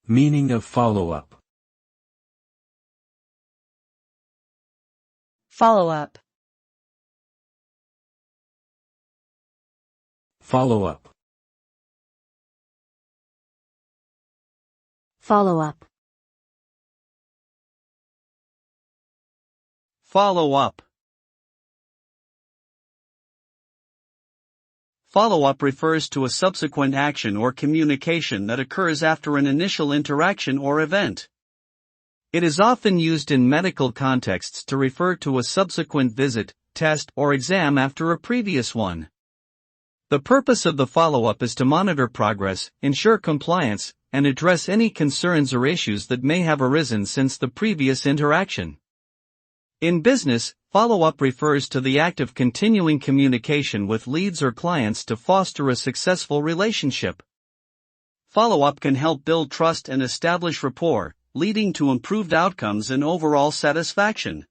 Meaning of follow-up. Follow-up. Follow-up. Follow-up. Follow-up. Follow-up refers to a subsequent action or communication that occurs after an initial interaction or event. It is often used in medical contexts to refer to a subsequent visit, test, or exam after a previous one. The purpose of the follow-up is to monitor progress, ensure compliance, and address any concerns or issues that may have arisen since the previous interaction. In business, follow-up refers to the act of continuing communication with leads or clients to foster a successful relationship. Follow-up can help build trust and establish rapport, leading to improved outcomes and overall satisfaction.